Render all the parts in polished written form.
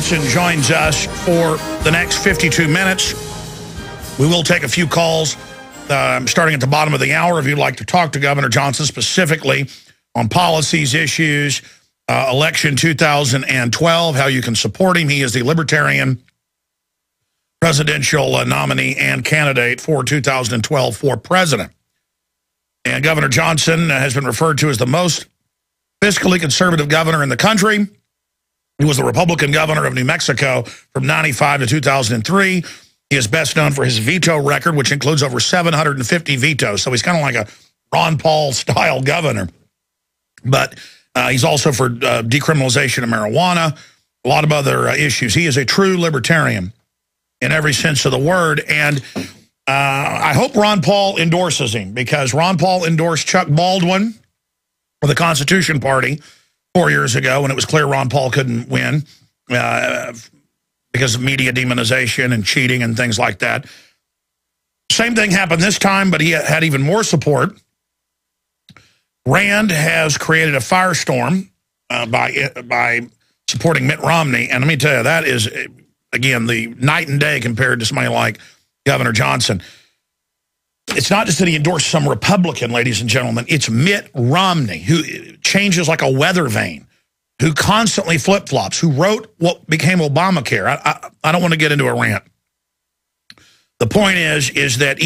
Johnson joins us for the next 52 minutes. We will take a few calls starting at the bottom of the hour if you'd like to talk to Governor Johnson specifically on policies, issues, election 2012, how you can support him. He is the Libertarian presidential nominee and candidate for 2012 for president. And Governor Johnson has been referred to as the most fiscally conservative governor in the country. He was the Republican governor of New Mexico from 95 to 2003. He is best known for his veto record, which includes over 750 vetoes. So he's kind of like a Ron Paul-style governor. But he's also for decriminalization of marijuana, a lot of other issues. He is a true libertarian in every sense of the word. And I hope Ron Paul endorses him, because Ron Paul endorsed Chuck Baldwin for the Constitution Party 4 years ago when it was clear Ron Paul couldn't win because of media demonization and cheating and things like that. Same thing happened this time, but he had even more support. Rand has created a firestorm by supporting Mitt Romney. And let me tell you, that is, again, the night and day compared to somebody like Governor Johnson. It's not just that he endorsed some Republican, ladies and gentlemen. It's Mitt Romney, who changes like a weather vane, who constantly flip-flops, who wrote what became Obamacare. I don't want to get into a rant. The point is that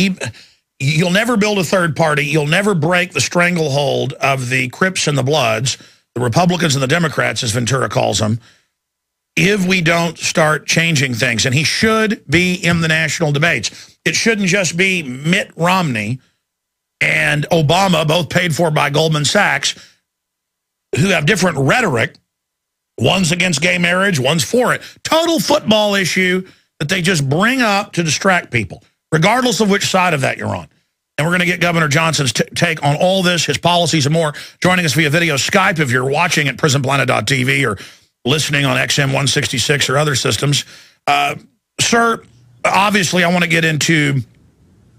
you'll never build a third party. You'll never break the stranglehold of the Crips and the Bloods, the Republicans and the Democrats, as Ventura calls them, if we don't start changing things. And he should be in the national debates. It shouldn't just be Mitt Romney and Obama, both paid for by Goldman Sachs, who have different rhetoric. One's against gay marriage, one's for it. Total football issue that they just bring up to distract people, regardless of which side of that you're on. And we're going to get Governor Johnson's take on all this, his policies and more. Joining us via video Skype if you're watching at prisonplanet.tv or listening on XM 166 or other systems. Sir, obviously I want to get into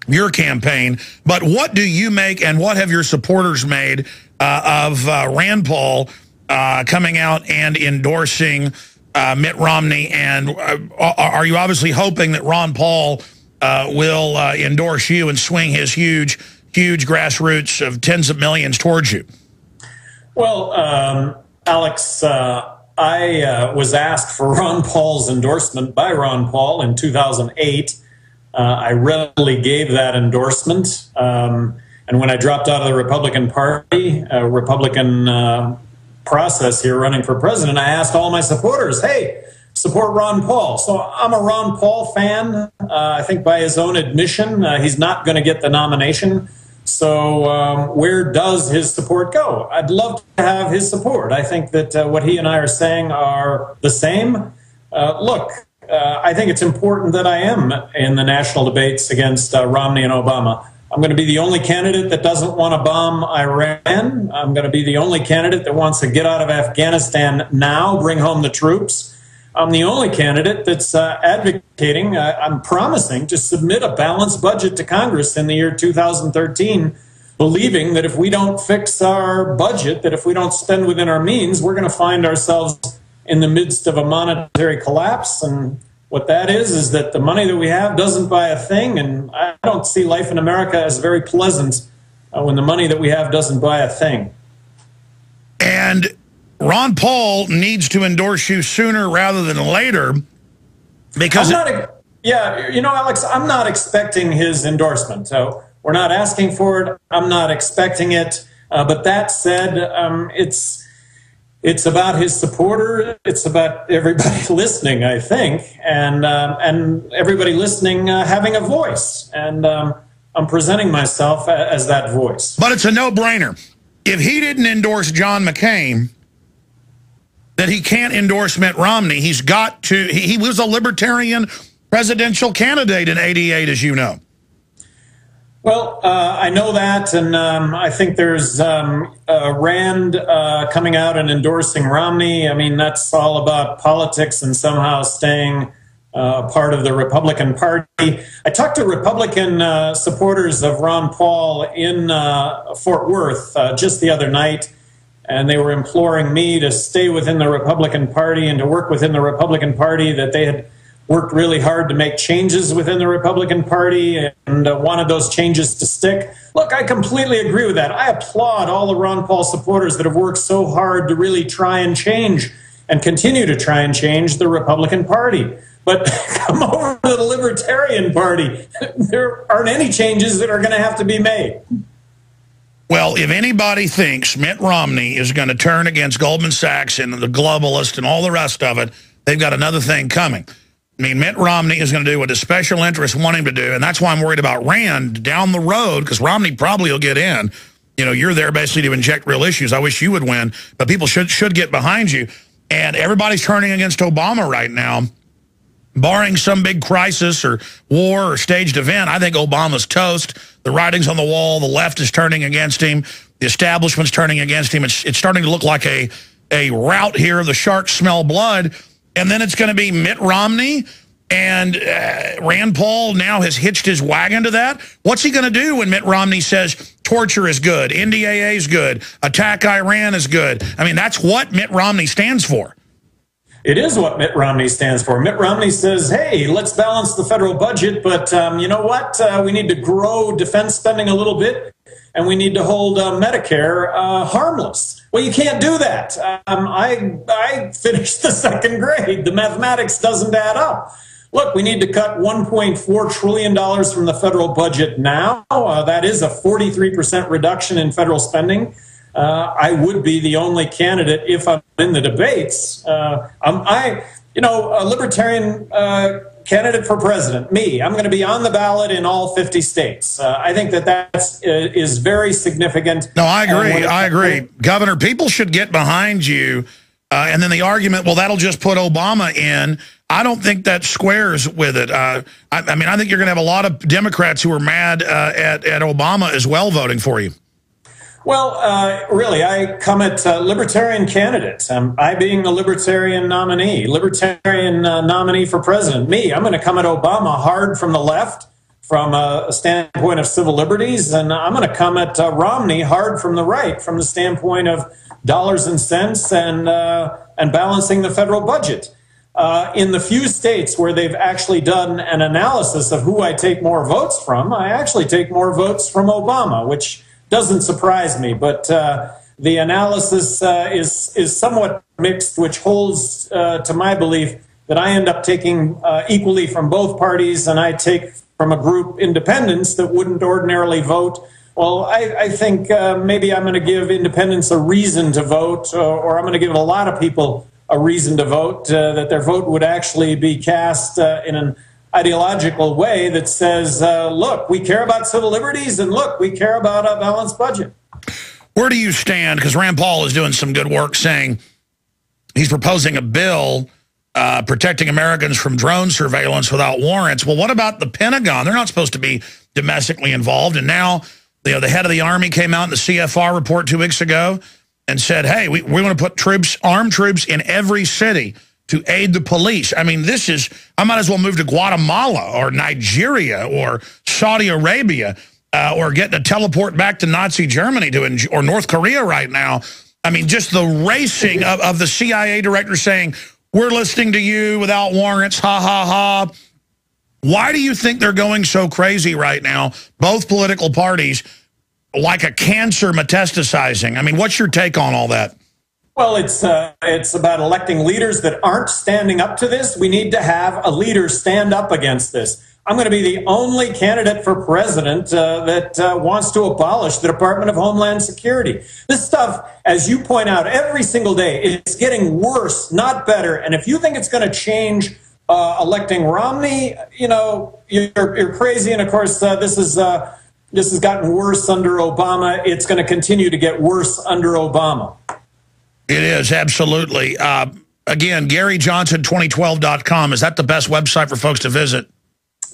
your campaign, but what do you make and what have your supporters made of Rand Paul coming out and endorsing Mitt Romney? And are you obviously hoping that Ron Paul will endorse you and swing his huge grassroots of tens of millions towards you? Well, Alex, I was asked for Ron Paul's endorsement by Ron Paul in 2008. I readily gave that endorsement. And when I dropped out of the Republican Party, Republican process here running for president, I asked all my supporters, hey, support Ron Paul. So I'm a Ron Paul fan. I think by his own admission, he's not going to get the nomination. So where does his support go? I'd love to have his support. I think that what he and I are saying are the same. Look, I think it's important that I am in the national debates against Romney and Obama. I'm going to be the only candidate that doesn't want to bomb Iran. I'm going to be the only candidate that wants to get out of Afghanistan now, bring home the troops. I'm the only candidate that's advocating, I'm promising to submit a balanced budget to Congress in the year 2013, believing that if we don't fix our budget, that if we don't spend within our means, we're going to find ourselves in the midst of a monetary collapse. And what that is that the money that we have doesn't buy a thing. And I don't see life in America as very pleasant when the money that we have doesn't buy a thing. And Ron Paul needs to endorse you sooner rather than later, because yeah, you know, Alex, I'm not expecting his endorsement. So we're not asking for it. I'm not expecting it. But that said, it's about his supporter. It's about everybody listening, I think, and everybody listening having a voice. And I'm presenting myself as that voice. But it's a no-brainer. If he didn't endorse John McCain, that he can't endorse Mitt Romney. He's got to. He was a Libertarian presidential candidate in '88, as you know. Well, I know that, and I think there's Rand coming out and endorsing Romney. I mean, that's all about politics and somehow staying part of the Republican Party. I talked to Republican supporters of Ron Paul in Fort Worth just the other night, and they were imploring me to stay within the Republican Party and to work within the Republican Party, that they had worked really hard to make changes within the Republican Party and wanted those changes to stick. Look, I completely agree with that. I applaud all the Ron Paul supporters that have worked so hard to really try and change and continue to try and change the Republican Party. But come over to the Libertarian Party. There aren't any changes that are going to have to be made. Well, if anybody thinks Mitt Romney is going to turn against Goldman Sachs and the globalists and all the rest of it, they've got another thing coming. I mean, Mitt Romney is going to do what his special interests want him to do, and that's why I'm worried about Rand down the road, because Romney probably will get in. You know, you're there basically to inject real issues. I wish you would win, but people should get behind you. And everybody's turning against Obama right now. Barring some big crisis or war or staged event, I think Obama's toast. The writing's on the wall. The left is turning against him. The establishment's turning against him. It's starting to look like a rout here. The sharks smell blood. And then it's going to be Mitt Romney, and Rand Paul now has hitched his wagon to that. What's he going to do when Mitt Romney says torture is good, NDAA is good, attack Iran is good? I mean, that's what Mitt Romney stands for. It is what Mitt Romney stands for. Mitt Romney says, hey, let's balance the federal budget, but you know what? We need to grow defense spending a little bit, and we need to hold Medicare harmless. Well, you can't do that. I finished the second grade. The mathematics doesn't add up. Look, we need to cut $1.4 trillion from the federal budget now. That is a 43% reduction in federal spending. I would be the only candidate if I'm in the debates. A libertarian candidate for president, me. I'm going to be on the ballot in all 50 states. I think that is very significant. No, I agree. I agree. Governor, people should get behind you. And then the argument, well, that'll just put Obama in. I don't think that squares with it. I mean, I think you're going to have a lot of Democrats who are mad at Obama as well voting for you. Well, really, I come at libertarian candidates. I being a libertarian nominee for president. Me, I'm going to come at Obama hard from the left, from a standpoint of civil liberties, and I'm going to come at Romney hard from the right, from the standpoint of dollars and cents and balancing the federal budget. In the few states where they've actually done an analysis of who I take more votes from, I actually take more votes from Obama, which doesn't surprise me, but the analysis is somewhat mixed, which holds to my belief that I end up taking equally from both parties, and I take from a group independents that wouldn't ordinarily vote. Well, I think maybe I'm going to give independents a reason to vote, or I'm going to give a lot of people a reason to vote, that their vote would actually be cast in an ideological way that says, look, we care about civil liberties, and look, we care about a balanced budget. Where do you stand? Because Rand Paul is doing some good work saying he's proposing a bill protecting Americans from drone surveillance without warrants. Well, what about the Pentagon? They're not supposed to be domestically involved. And now the head of the Army came out in the CFR report 2 weeks ago and said, hey, we want to put armed troops in every city to aid the police. I mean, I might as well move to Guatemala or Nigeria or Saudi Arabia or get to teleport back to Nazi Germany or North Korea right now. I mean, just the racing of the CIA director saying, we're listening to you without warrants, ha, ha, ha. Why do you think they're going so crazy right now, both political parties, like a cancer metastasizing? I mean, what's your take on all that? Well, it's about electing leaders that aren't standing up to this. We need to have a leader stand up against this. I'm going to be the only candidate for president that wants to abolish the Department of Homeland Security. This stuff, as you point out, every single day, it's getting worse, not better. And if you think it's going to change electing Romney, you know, you're crazy. And of course, this has gotten worse under Obama. It's going to continue to get worse under Obama. It is, absolutely. Again, GaryJohnson2012.com. Is that the best website for folks to visit?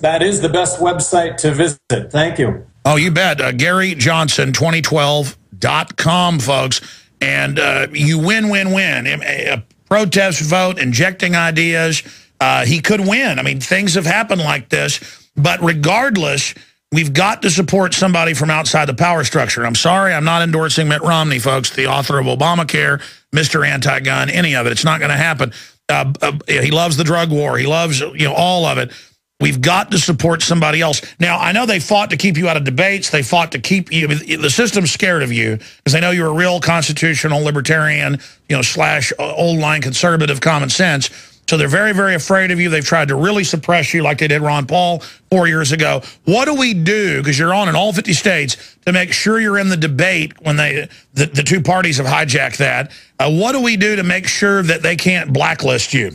That is the best website to visit. Thank you. Oh, you bet. GaryJohnson2012.com, folks. And you win. A protest vote, injecting ideas. He could win. I mean, things have happened like this. But regardless, We've got to support somebody from outside the power structure. I'm sorry, I'm not endorsing Mitt Romney, folks, the author of Obamacare, Mr. Anti-Gun, any of it. It's not going to happen. He loves the drug war. He loves, all of it. We've got to support somebody else. Now, I know they fought to keep you out of debates. They fought to keep you. The system's scared of you because they know you're a real constitutional libertarian, slash old line conservative common sense. So they're very, very afraid of you. They've tried to really suppress you like they did Ron Paul 4 years ago. What do we do, because you're on in all 50 states, to make sure you're in the debate when the two parties have hijacked that? What do we do to make sure that they can't blacklist you?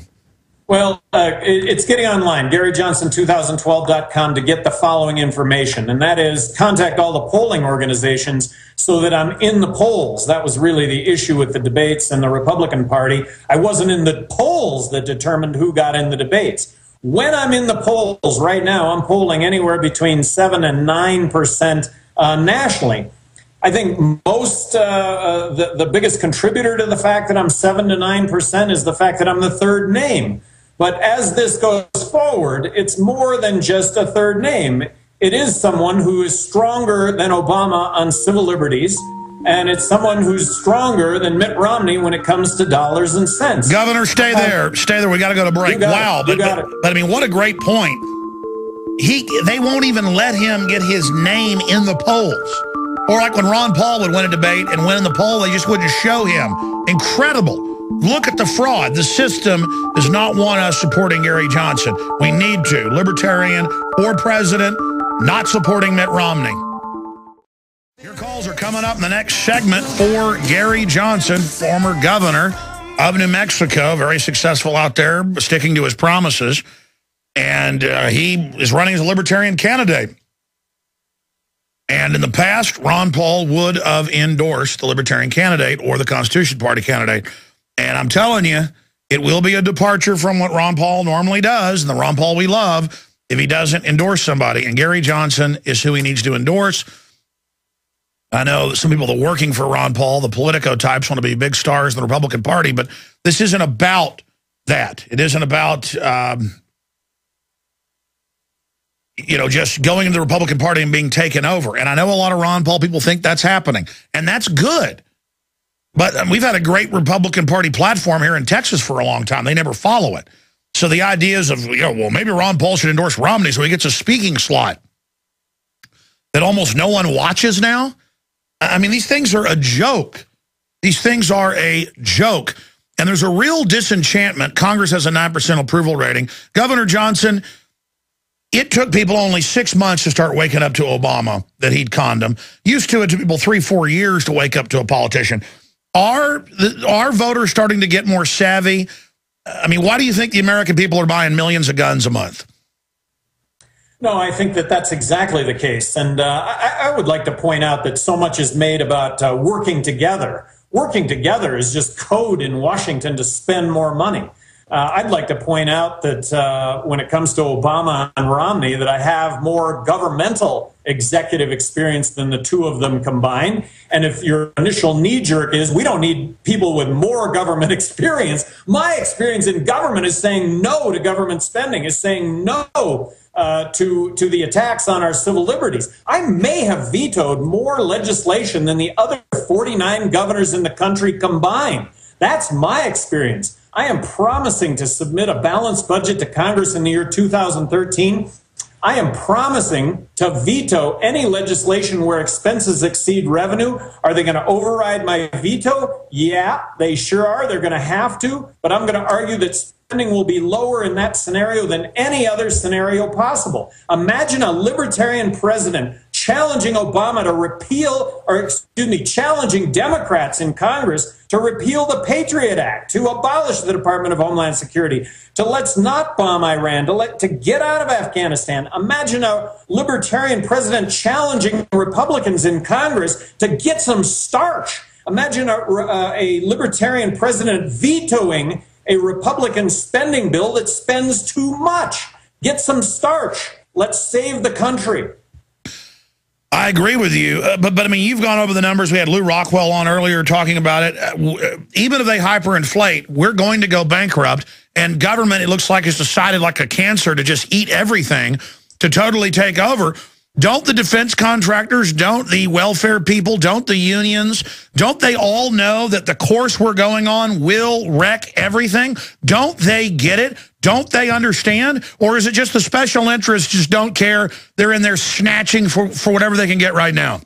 Well, it's getting online, GaryJohnson2012.com, to get the following information, and that is contact all the polling organizations so that I'm in the polls. That was really the issue with the debates and the Republican Party. I wasn't in the polls that determined who got in the debates. When I'm in the polls right now, I'm polling anywhere between 7 and 9% nationally. I think most, the biggest contributor to the fact that I'm 7 to 9% is the fact that I'm the third name. But as this goes forward, it's more than just a third name. It is someone who is stronger than Obama on civil liberties, and it's someone who's stronger than Mitt Romney when it comes to dollars and cents. Governor, stay there. Stay there. We got to go to break. Wow. But I mean, what a great point. They won't even let him get his name in the polls. Or like when Ron Paul would win a debate and win in the poll, they just wouldn't show him. Incredible. Look at the fraud. The system does not want us supporting Gary Johnson. We need to. Libertarian for president, not supporting Mitt Romney. Your calls are coming up in the next segment for Gary Johnson, former governor of New Mexico, very successful out there, sticking to his promises. And he is running as a Libertarian candidate. And in the past, Ron Paul would have endorsed the Libertarian candidate or the Constitution Party candidate. And I'm telling you, it will be a departure from what Ron Paul normally does, and the Ron Paul we love, if he doesn't endorse somebody. And Gary Johnson is who he needs to endorse. I know that some people that are working for Ron Paul, the Politico types, want to be big stars in the Republican Party, but this isn't about that. It isn't about, just going into the Republican Party and being taken over. And I know a lot of Ron Paul people think that's happening, and that's good. But we've had a great Republican Party platform here in Texas for a long time. They never follow it. So the ideas of, well, maybe Ron Paul should endorse Romney so he gets a speaking slot that almost no one watches now. I mean, these things are a joke. These things are a joke. And there's a real disenchantment. Congress has a 9% approval rating. Governor Johnson, it took people only 6 months to start waking up to Obama, that he'd conned them. Used to it took people 3-4 years to wake up to a politician. Are voters starting to get more savvy? I mean, why do you think the American people are buying millions of guns a month? No, I think that that's exactly the case. And I would like to point out that so much is made about working together. Working together is just code in Washington to spend more money. I'd like to point out that when it comes to Obama and Romney, that I have more governmental executive experience than the two of them combined. And if your initial knee-jerk is, we don't need people with more government experience, my experience in government is saying no to government spending, is saying no to the attacks on our civil liberties. I may have vetoed more legislation than the other 49 governors in the country combined. That's my experience. I am promising to submit a balanced budget to Congress in the year 2013. I am promising to veto any legislation where expenses exceed revenue. Are they going to override my veto? Yeah, they sure are. They're going to have to. But I'm going to argue that spending will be lower in that scenario than any other scenario possible. Imagine a libertarian president challenging Obama to repeal, challenging Democrats in Congress to repeal the Patriot Act, to abolish the Department of Homeland Security, to let's not bomb Iran, to get out of Afghanistan. Imagine a libertarian president challenging Republicans in Congress to get some starch. Imagine a libertarian president vetoing a Republican spending bill that spends too much. Get some starch. Let's save the country. I agree with you, but I mean, you've gone over the numbers. We had Lou Rockwell on earlier talking about it. Even if they hyperinflate, we're going to go bankrupt, and government, it looks like, has decided like a cancer to just eat everything, to totally take over. Don't the defense contractors, don't the welfare people, don't the unions, don't they all know that the course we're going on will wreck everything? Don't they get it? Don't they understand? Or is it just the special interests just don't care? They're in there snatching for whatever they can get right now.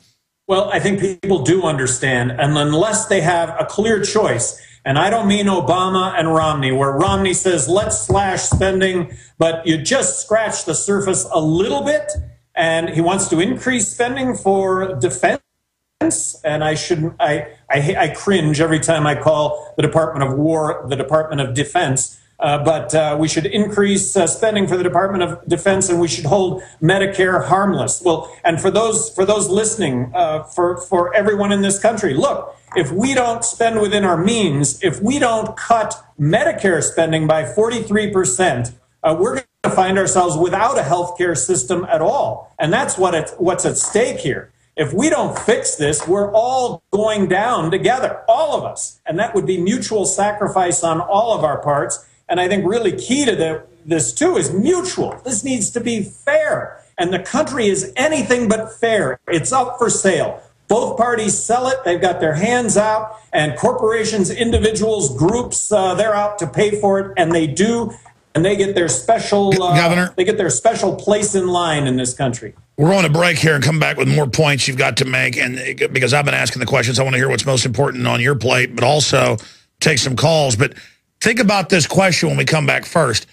Well, I think people do understand, and unless they have a clear choice, and I don't mean Obama and Romney, where Romney says, let's slash spending, but you just scratch the surface a little bit, and he wants to increase spending for defense. And I cringe every time I call the Department of War the Department of Defense. But we should increase spending for the Department of Defense, and we should hold Medicare harmless. Well, and for those listening, for everyone in this country, look, if we don't spend within our means, if we don't cut Medicare spending by 43%, we're going to find ourselves without a healthcare system at all. And that's what's at stake here. If we don't fix this, we're all going down together, all of us. And that would be mutual sacrifice on all of our parts. And I think really key to this, too, is mutual. This needs to be fair. And the country is anything but fair. It's up for sale. Both parties sell it. They've got their hands out. And corporations, individuals, groups, they're out to pay for it. And they do. And they get their special, Governor, they get their special place in line in this country. We're going to break here and come back with more points you've got to make. And because I've been asking the questions, I want to hear what's most important on your plate, but also take some calls. But think about this question when we come back first.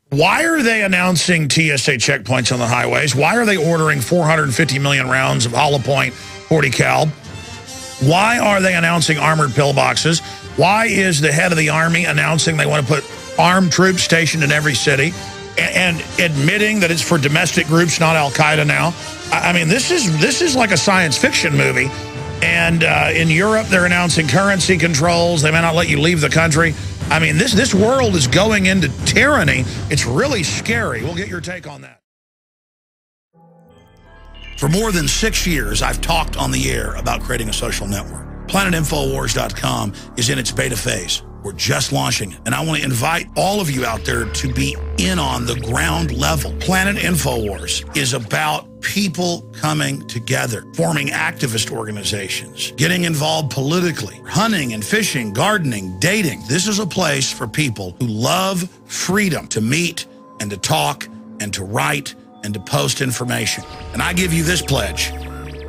Why are they announcing TSA checkpoints on the highways? Why are they ordering 450 million rounds of hollow point 40 cal? Why are they announcing armored pillboxes? Why is the head of the Army announcing they want to put armed troops stationed in every city and admitting that it's for domestic groups, not Al-Qaeda now? I mean, this is like a science fiction movie. And in Europe, they're announcing currency controls. They may not let you leave the country. I mean, this world is going into tyranny. It's really scary. We'll get your take on that. For more than 6 years, I've talked on the air about creating a social network. PlanetInfowars.com is in its beta phase. We're just launching it, and I want to invite all of you out there to be in on the ground level. Planet Infowars is about people coming together, forming activist organizations, getting involved politically, hunting and fishing, gardening, dating. This is a place for people who love freedom to meet and to talk and to write and to post information. And I give you this pledge.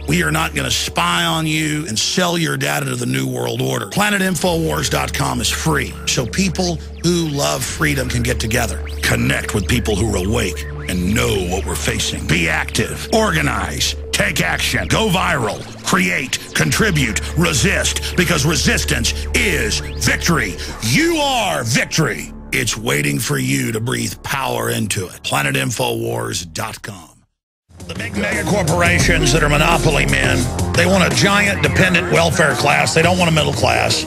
We are not going to spy on you and sell your data to the New World Order. PlanetInfowars.com is free, so people who love freedom can get together, connect with people who are awake and know what we're facing. Be active, organize, take action, go viral, create, contribute, resist, because resistance is victory. You are victory. It's waiting for you to breathe power into it. PlanetInfowars.com. The big mega corporations that are monopoly men, they want a giant dependent welfare class. They don't want a middle class.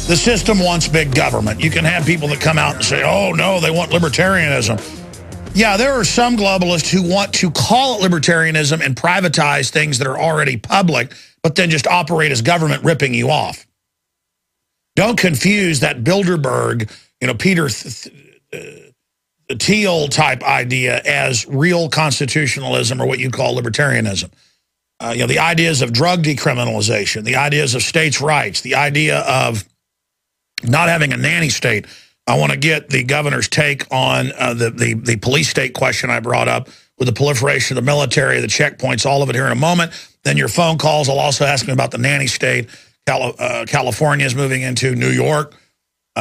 The system wants big government. You can have people that come out and say, oh, no, they want libertarianism. Yeah, there are some globalists who want to call it libertarianism and privatize things that are already public, but then just operate as government ripping you off. Don't confuse that Bilderberg, Peter Thiel type idea as real constitutionalism or what you call libertarianism. The ideas of drug decriminalization, the ideas of states' rights, the idea of not having a nanny state. I want to get the governor's take on the police state question I brought up with the proliferation of the military, the checkpoints, all of it here in a moment. Then your phone calls. I'll also ask me about the nanny state. California is moving into New York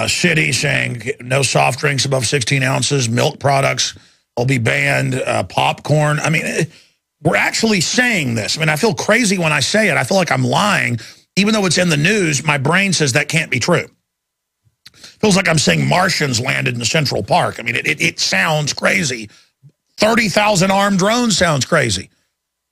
City, saying no soft drinks above 16 ounces, milk products will be banned, popcorn. I mean, we're actually saying this. I mean, I feel crazy when I say it. I feel like I'm lying. Even though it's in the news, my brain says that can't be true. Feels like I'm saying Martians landed in the Central Park. I mean, it sounds crazy. 30,000 armed drones sounds crazy.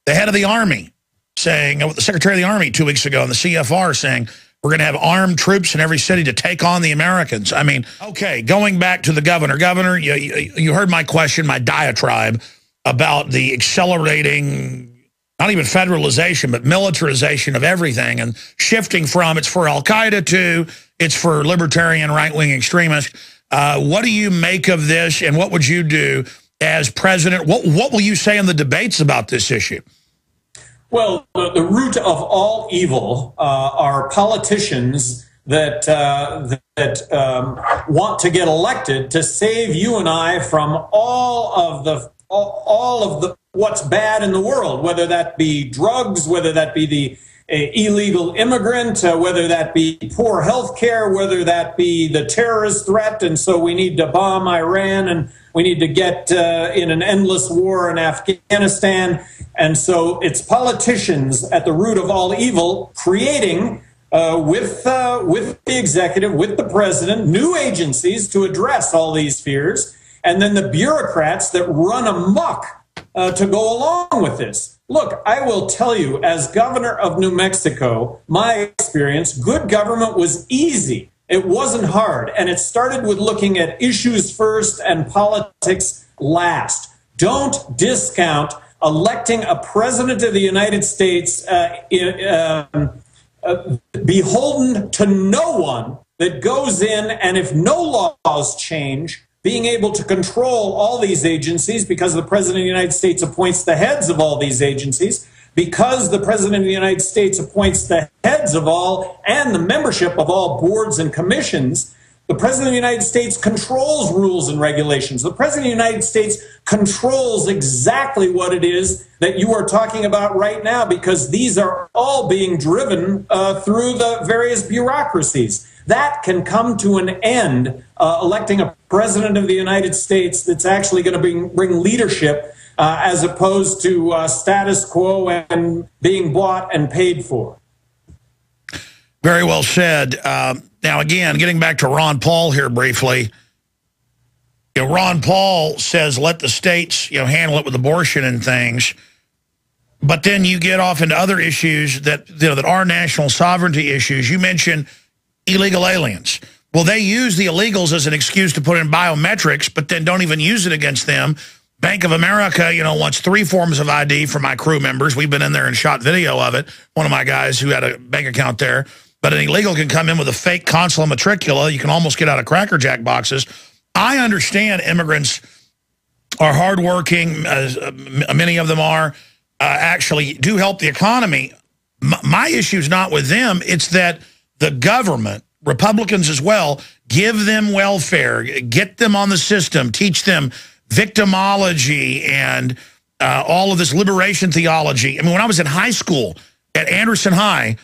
The head of the Army saying, the Secretary of the Army 2 weeks ago in the CFR saying, we're going to have armed troops in every city to take on the Americans. I mean, okay, going back to the governor. Governor, you heard my question, my diatribe about the accelerating, not even federalization, but militarization of everything and shifting from it's for Al-Qaeda to it's for libertarian right-wing extremists. What do you make of this, and what would you do as president? What will you say in the debates about this issue? Well, the root of all evil are politicians that want to get elected to save you and I from all of the what's bad in the world, whether that be drugs, whether that be the illegal immigrant, whether that be poor health care, whether that be the terrorist threat. And so we need to bomb Iran, and we need to get in an endless war in Afghanistan. And so it's politicians at the root of all evil, creating with the executive, with the president, new agencies to address all these fears, and then the bureaucrats that run amok to go along with this. Look, I will tell you, as governor of New Mexico, my experience, good government was easy. It wasn't hard. And it started with looking at issues first and politics last. Don't discount electing a president of the United States beholden to no one, that goes in, and if no laws change, being able to control all these agencies, because the President of the United States appoints the heads of all these agencies, because the President of the United States appoints the heads of all and the membership of all boards and commissions, the President of the United States controls rules and regulations. The President of the United States controls exactly what it is that you are talking about right now, because these are all being driven through the various bureaucracies. That can come to an end, electing a president of the United States that's actually going to bring leadership as opposed to status quo and being bought and paid for. Very well said. Now, again, getting back to Ron Paul here briefly, Ron Paul says let the states handle it with abortion and things. But then you get off into other issues that, that are national sovereignty issues. You mentioned illegal aliens. Well, they use the illegals as an excuse to put in biometrics, but then don't even use it against them. Bank of America, wants 3 forms of ID for my crew members. We've been in there and shot video of it. One of my guys who had a bank account there. But an illegal can come in with a fake consular matricula. You can almost get out of Cracker Jack boxes. I understand immigrants are hardworking. Many of them are. Actually do help the economy. My issue is not with them. It's that the government, Republicans as well, give them welfare, get them on the system, teach them victimology and all of this liberation theology. I mean, when I was in high school at Anderson High,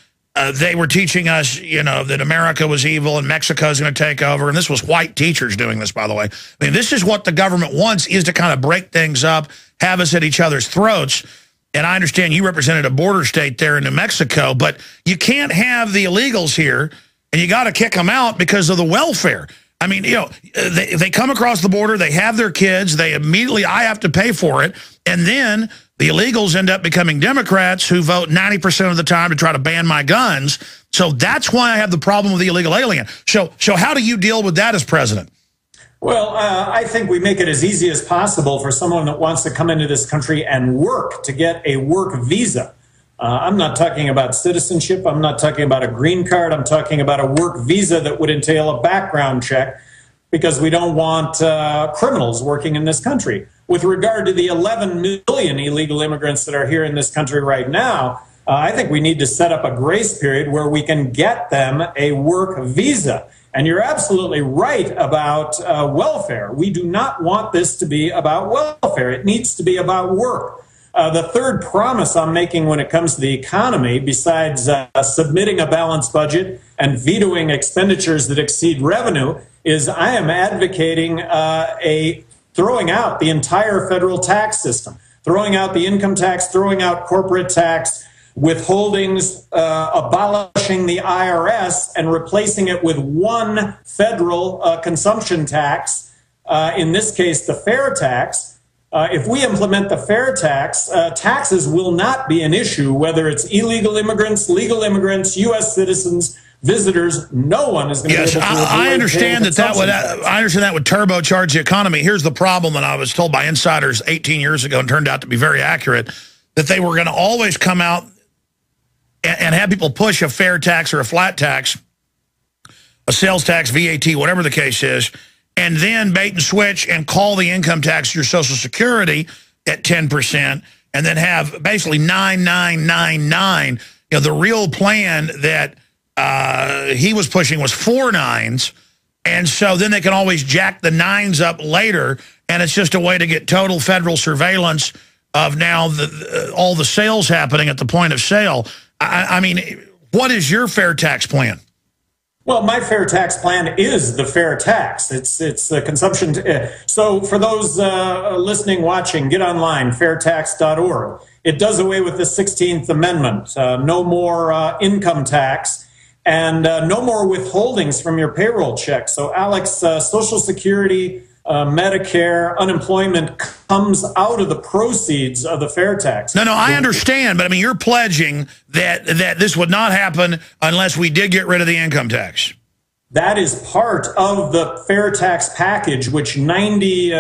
they were teaching us, that America was evil and Mexico is going to take over. And this was white teachers doing this, by the way. I mean, this is what the government wants, is to kind of break things up, have us at each other's throats. And I understand you represented a border state there in New Mexico, but you can't have the illegals here, and you got to kick them out because of the welfare. I mean, they come across the border, they have their kids, I have to pay for it, and then the illegals end up becoming Democrats who vote 90% of the time to try to ban my guns. So that's why I have the problem with the illegal alien. So how do you deal with that as president? Well, I think we make it as easy as possible for someone that wants to come into this country and work to get a work visa. I'm not talking about citizenship. I'm not talking about a green card. I'm talking about a work visa that would entail a background check, because we don't want criminals working in this country. With regard to the 11 million illegal immigrants that are here in this country right now, I think we need to set up a grace period where we can get them a work visa. And you're absolutely right about welfare. We do not want this to be about welfare. It needs to be about work. The third promise I'm making when it comes to the economy, besides submitting a balanced budget and vetoing expenditures that exceed revenue, is I am advocating throwing out the entire federal tax system, throwing out the income tax, throwing out corporate tax, withholdings, abolishing the IRS and replacing it with one federal consumption tax, in this case the fair tax. If we implement the fair tax, taxes will not be an issue, whether it's illegal immigrants, legal immigrants, U.S. citizens, visitors. No one is going to be able to I understand that would turbocharge the economy. Here's the problem that I was told by insiders 18 years ago and turned out to be very accurate, that they were going to always come out and have people push a fair tax or a flat tax, a sales tax, VAT, whatever the case is, and then bait and switch and call the income tax your Social Security at 10%, and then have basically 9999. You know, the real plan that he was pushing was 4 nines, and so then they can always jack the 9s up later, and it's just a way to get total federal surveillance of now all the sales happening at the point of sale. I mean, what is your fair tax plan? Well, my fair tax plan is the fair tax. It's the consumption. So for those listening, watching, get online, fairtax.org. It does away with the 16th Amendment. No more income tax and no more withholdings from your payroll check. So, Alex, Social Security, Medicare, unemployment comes out of the proceeds of the fair tax. No, I understand, but I mean, you're pledging that this would not happen unless we did get rid of the income tax. That is part of the fair tax package, which 90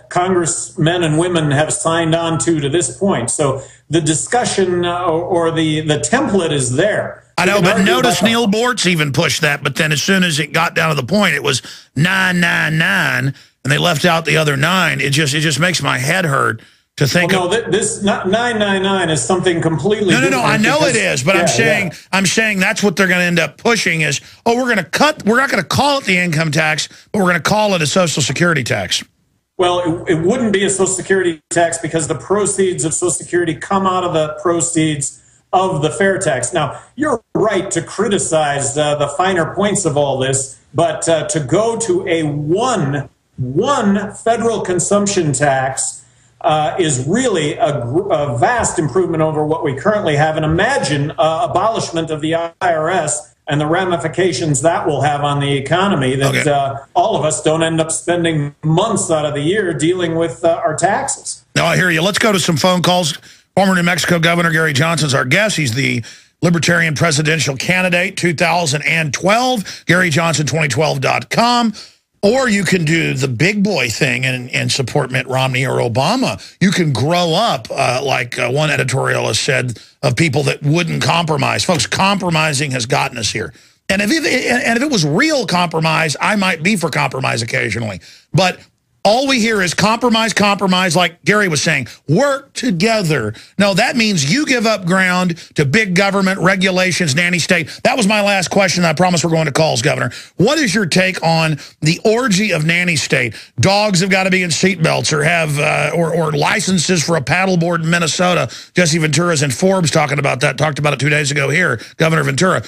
congressmen and women have signed on to this point. So the discussion or the template is there. I know, but notice Neil Bortz even pushed that, but then as soon as it got down to the point, it was 999. And they left out the other 9. It just makes my head hurt to think. Well, no, this 999 is something completely different. No. I know it is, but I'm saying that's what they're going to end up pushing is, oh, we're not going to call it the income tax, but we're going to call it a Social Security tax. Well, it wouldn't be a Social Security tax because the proceeds of Social Security come out of the proceeds of the fair tax. Now, you're right to criticize the finer points of all this, but to go to a one federal consumption tax is really a vast improvement over what we currently have. And imagine abolishment of the IRS and the ramifications that will have on the economy, that all of us don't end up spending months out of the year dealing with our taxes. No, I hear you. Let's go to some phone calls. Former New Mexico Governor Gary Johnson's our guest. He's the Libertarian presidential candidate 2012, GaryJohnson2012.com. Or you can do the big boy thing and support Mitt Romney or Obama. You can grow up, like one editorialist said, of people that wouldn't compromise. Folks, compromising has gotten us here. And if it was real compromise, I might be for compromise occasionally. But all we hear is compromise, compromise, like Gary was saying, work together. No, that means you give up ground to big government, regulations, nanny state. That was my last question. I promise we're going to calls, Governor. What is your take on the orgy of nanny state? Dogs have got to be in seatbelts or have or licenses for a paddleboard in Minnesota. Jesse Ventura's in Forbes talking about that. Talked about it 2 days ago here, Governor Ventura.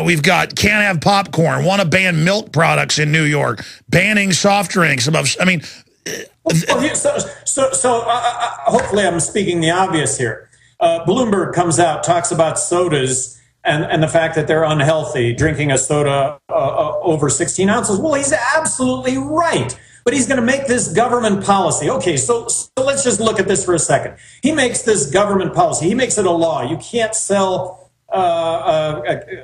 We've got can't have popcorn, want to ban milk products in New York, banning soft drinks. I mean, so hopefully I'm speaking the obvious here. Bloomberg comes out, talks about sodas and the fact that they're unhealthy, drinking a soda over 16 ounces. Well, he's absolutely right. But he's going to make this government policy. Okay, so let's just look at this for a second. He makes this government policy. He makes it a law. You can't sell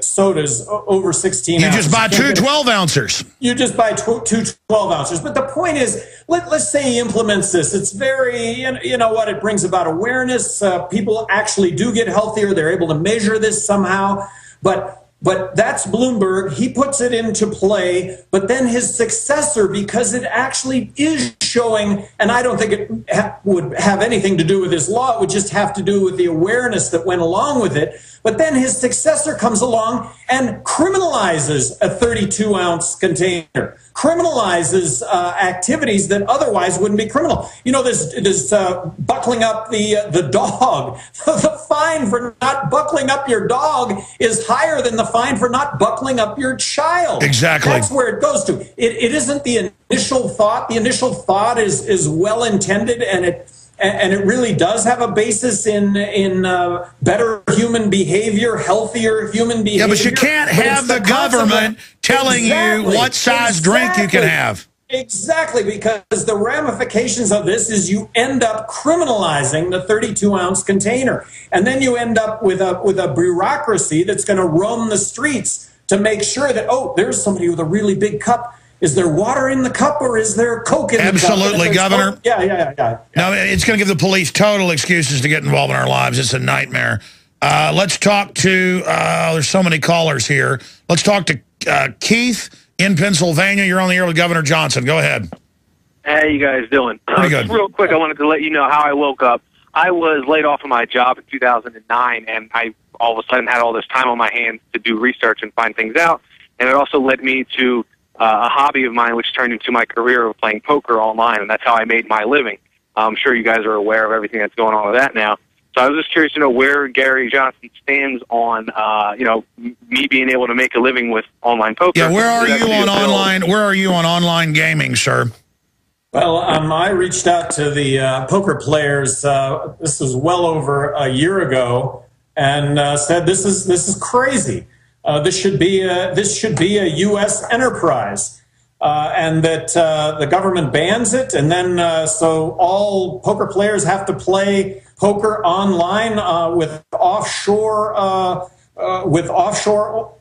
sodas over 16 ounces. You just buy two 12-ounces. You just buy two 12-ounces. But the point is, let's say he implements this. It's very, you know what, it brings about awareness. People actually do get healthier. They're able to measure this somehow. But that's Bloomberg. He puts it into play. But then his successor, because it actually is showing, and I don't think it would have anything to do with his law. It would just have to do with the awareness that went along with it. But then his successor comes along and criminalizes a 32-ounce container, criminalizes activities that otherwise wouldn't be criminal. You know, this buckling up the dog. The fine for not buckling up your dog is higher than the fine for not buckling up your child. Exactly. That's where it goes to. It isn't the initial thought. The initial thought is well intended, and it really does have a basis in better human behavior, healthier human behavior. Yeah, but you can't have the government telling you what size drink you can have. Exactly, because the ramifications of this is you end up criminalizing the 32-ounce container. And then you end up with a bureaucracy that's going to roam the streets to make sure that, oh, there's somebody with a really big cup. Is there water in the cup or is there Coke in the cup? Absolutely, Governor. Yeah. No, it's going to give the police total excuses to get involved in our lives. It's a nightmare. Let's talk to, there's so many callers here. Let's talk to Keith in Pennsylvania. You're on the air with Governor Johnson. Go ahead. How you guys doing? Pretty good. Just real quick, I wanted to let you know how I woke up. I was laid off of my job in 2009, and I all of a sudden had all this time on my hands to do research and find things out. And it also led me to a hobby of mine, which turned into my career of playing poker online, and that's how I made my living. I'm sure you guys are aware of everything that's going on with that now. So I was just curious to know where Gary Johnson stands on, me being able to make a living with online poker. Yeah, where are you on online? Where are you on online gaming, sir? Well, I reached out to the poker players. This was well over a year ago, and said this is crazy. This should be a U.S. enterprise, and that the government bans it, and then so all poker players have to play poker online with offshore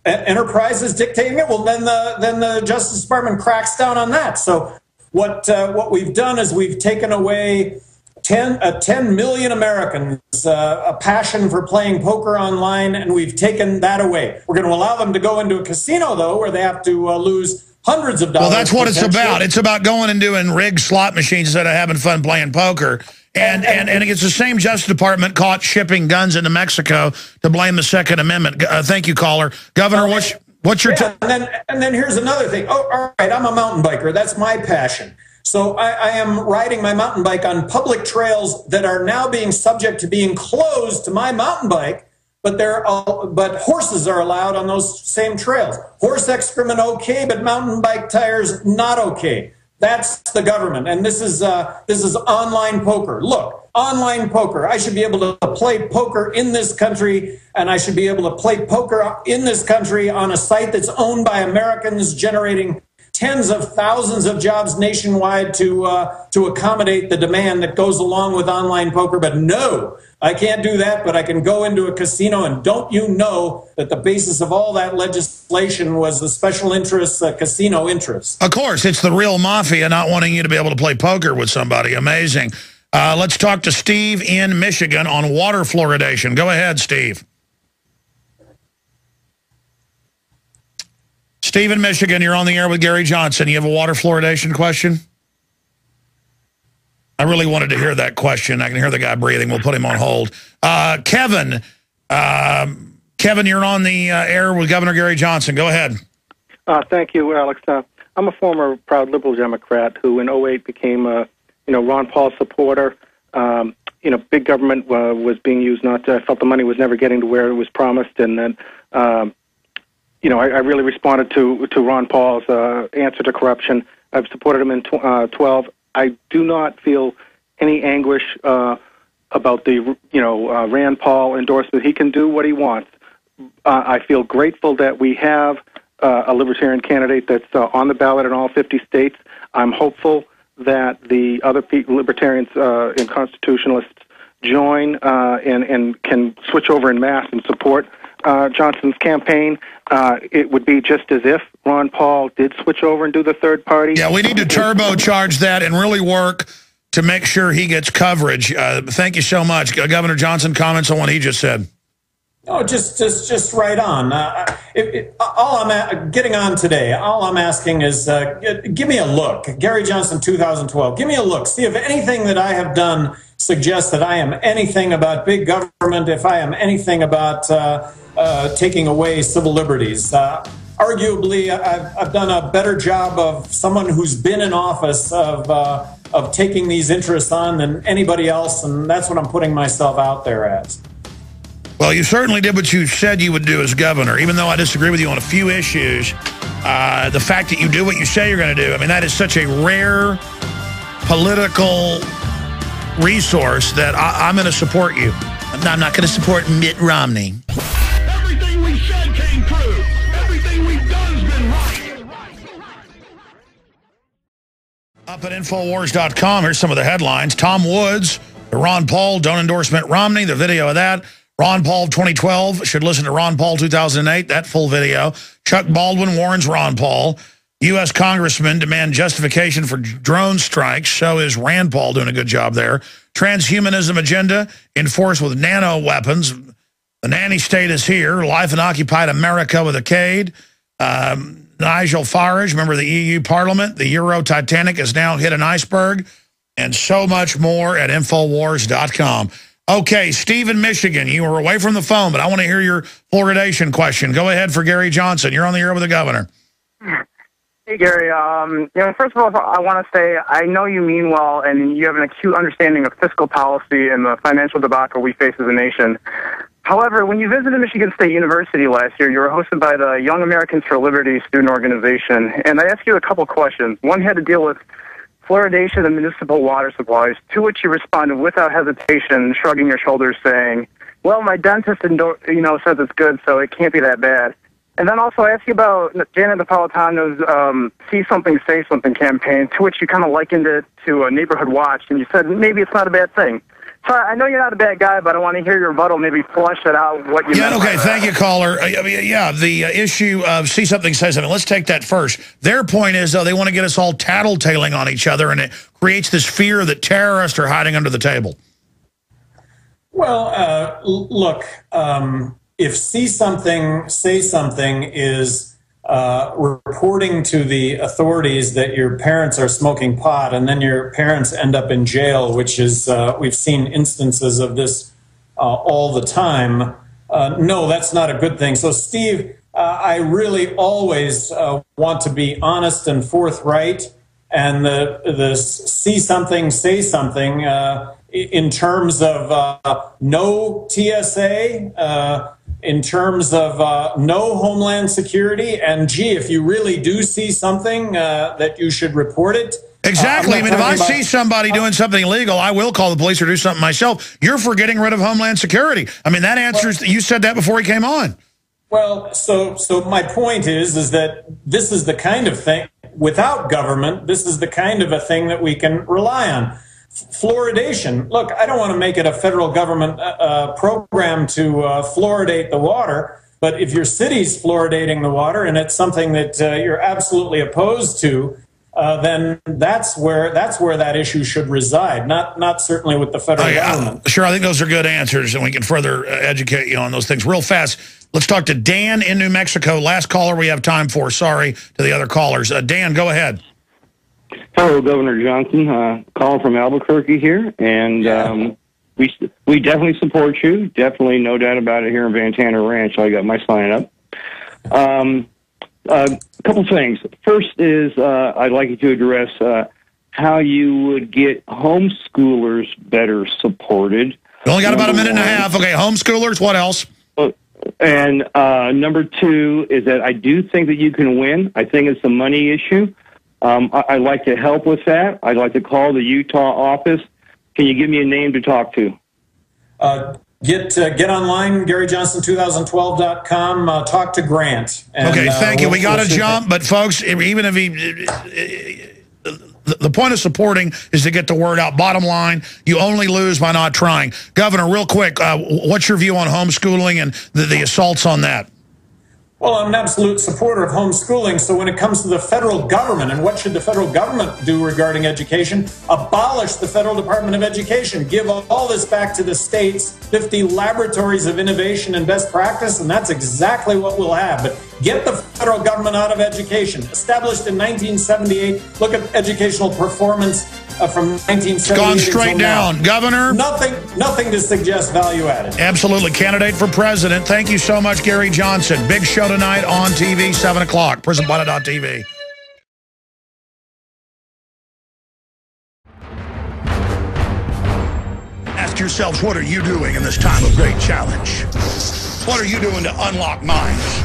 enterprises dictating it. Well, then the Justice Department cracks down on that. So what we've done is we've taken away 10 million Americans a passion for playing poker online, and we've taken that away. We're going to allow them to go into a casino, though, where they have to lose hundreds of dollars. Well, that's what it's about. It's about going and doing rigged slot machines instead of having fun playing poker. And it's the same Justice Department caught shipping guns into Mexico to blame the Second Amendment. Thank you, caller. Governor, what's your... And then here's another thing. Oh, all right, I'm a mountain biker. That's my passion. So I am riding my mountain bike on public trails that are now being subject to being closed to my mountain bike, but horses are allowed on those same trails. Horse excrement okay, but mountain bike tires not okay. That's the government, and this is online poker. Look, online poker. I should be able to play poker in this country, and I should be able to play poker in this country on a site that's owned by Americans, generating tens of thousands of jobs nationwide to accommodate the demand that goes along with online poker. But no, I can't do that, but I can go into a casino, and don't you know that the basis of all that legislation was the special interests, casino interests? Of course, it's the real mafia not wanting you to be able to play poker with somebody. Amazing. Let's talk to Steve in Michigan on water fluoridation. Go ahead, Steve. Steve in Michigan, you're on the air with Gary Johnson. You have a water fluoridation question? I really wanted to hear that question. I can hear the guy breathing. We'll put him on hold. Kevin, you're on the air with Governor Gary Johnson. Go ahead. Thank you, Alex. I'm a former proud liberal Democrat who in '08 became a Ron Paul supporter. Big government was being used. I felt the money was never getting to where it was promised, and then I really responded to Ron Paul's answer to corruption. I've supported him in 12. I do not feel any anguish about the Rand Paul endorsement. He can do what he wants. I feel grateful that we have a libertarian candidate that's on the ballot in all 50 states. I'm hopeful that the other libertarians and constitutionalists join and can switch over en masse and support Johnson's campaign. It would be just as if Ron Paul did switch over and do the third party. Yeah, we need to turbocharge that and really work to make sure he gets coverage. Thank you so much. Governor Johnson, comments on what he just said. Oh, just right on. All I'm getting on today, all I'm asking is give me a look. Gary Johnson 2012. Give me a look. See if anything that I have done suggests that I am anything about big government, if I am anything about taking away civil liberties. Arguably, I've done a better job of someone who's been in office of taking these interests on than anybody else, and that's what I'm putting myself out there as. Well, you certainly did what you said you would do as governor, even though I disagree with you on a few issues. The fact that you do what you say you're going to do, I mean, that is such a rare political resource that I'm going to support you. I'm not going to support Mitt Romney. Everything we said came true. Everything we've done has been right. Up at Infowars.com, here's some of the headlines. Tom Woods, the Ron Paul, don't endorse Mitt Romney, the video of that. Ron Paul 2012, should listen to Ron Paul 2008, that full video. Chuck Baldwin warns Ron Paul. U.S. congressmen demand justification for drone strikes. So is Rand Paul doing a good job there. Transhumanism agenda enforced with nano weapons. The nanny state is here. Life in occupied America with a Cade. Nigel Farage, member of the EU Parliament. The Euro Titanic has now hit an iceberg, and so much more at Infowars.com. Okay, Steve in Michigan, you were away from the phone, but I want to hear your fluoridation question. Go ahead for Gary Johnson. You're on the air with the governor. Hey, Gary. First of all, I want to say I know you mean well, and you have an acute understanding of fiscal policy and the financial debacle we face as a nation. However, when you visited Michigan State University last year, you were hosted by the Young Americans for Liberty student organization, and I asked you a couple questions. One had to deal with fluoridation of municipal water supplies, to which you responded without hesitation, shrugging your shoulders, saying, well, my dentist says it's good, so it can't be that bad. And then also I asked you about Janet Napolitano's See Something, Say Something campaign, to which you kind of likened it to a Neighborhood Watch, and you said maybe it's not a bad thing. So I know you're not a bad guy, but I want to hear your rebuttal, maybe flesh it out what you meant. Okay, thank you, caller. The issue of See Something, Say Something, let's take that first. Their point is, though, they want to get us all tattletaling on each other, and it creates this fear that terrorists are hiding under the table. Well, look, if See Something, Say Something is reporting to the authorities that your parents are smoking pot and then your parents end up in jail, which is, we've seen instances of this all the time. No, that's not a good thing. So, Steve, I really always want to be honest and forthright, and the See Something, Say Something in terms of no TSA, in terms of no Homeland Security, and gee, if you really do see something that you should report it. Exactly. I mean, if I see somebody doing something illegal, I will call the police or do something myself. You're for getting rid of Homeland Security. I mean, that answers, you said that before he came on. Well, so my point is that this is the kind of thing, without government, this is the kind of a thing that we can rely on. Fluoridation. Look, I don't want to make it a federal government program to fluoridate the water, but if your city's fluoridating the water and it's something that you're absolutely opposed to, then that's where that issue should reside, not certainly with the federal government. Sure, I think those are good answers, and we can further educate you on those things. Real fast, let's talk to Dan in New Mexico. Last caller we have time for. Sorry to the other callers. Dan, go ahead. Hello, Governor Johnson. Calling from Albuquerque here, and we definitely support you. Definitely, no doubt about it. Here in Vantana Ranch, I got my sign up. A couple things. First is I'd like you to address how you would get homeschoolers better supported. We only got about a minute and a half. Okay, homeschoolers. What else? And number two is that I do think that you can win. I think it's a money issue. I'd like to help with that. I'd like to call the Utah office. Can you give me a name to talk to? Get online, GaryJohnson2012.com. Talk to Grant. And, okay, thank you. We got to jump, but folks, even if the point of supporting is to get the word out. Bottom line, you only lose by not trying. Governor, real quick, what's your view on homeschooling and the assaults on that? Well, I'm an absolute supporter of homeschooling, so when it comes to the federal government and what should the federal government do regarding education, abolish the Federal Department of Education. Give all this back to the states, 50 laboratories of innovation and best practice, and that's exactly what we'll have. But get the federal government out of education. Established in 1978, look at educational performance from 1978. It's gone straight down. Now. Governor? Nothing to suggest value added. Absolutely. Candidate for president. Thank you so much, Gary Johnson. Big show tonight on TV, 7 o'clock. PrisonPlanet.tv. Ask yourselves, what are you doing in this time of great challenge? What are you doing to unlock minds?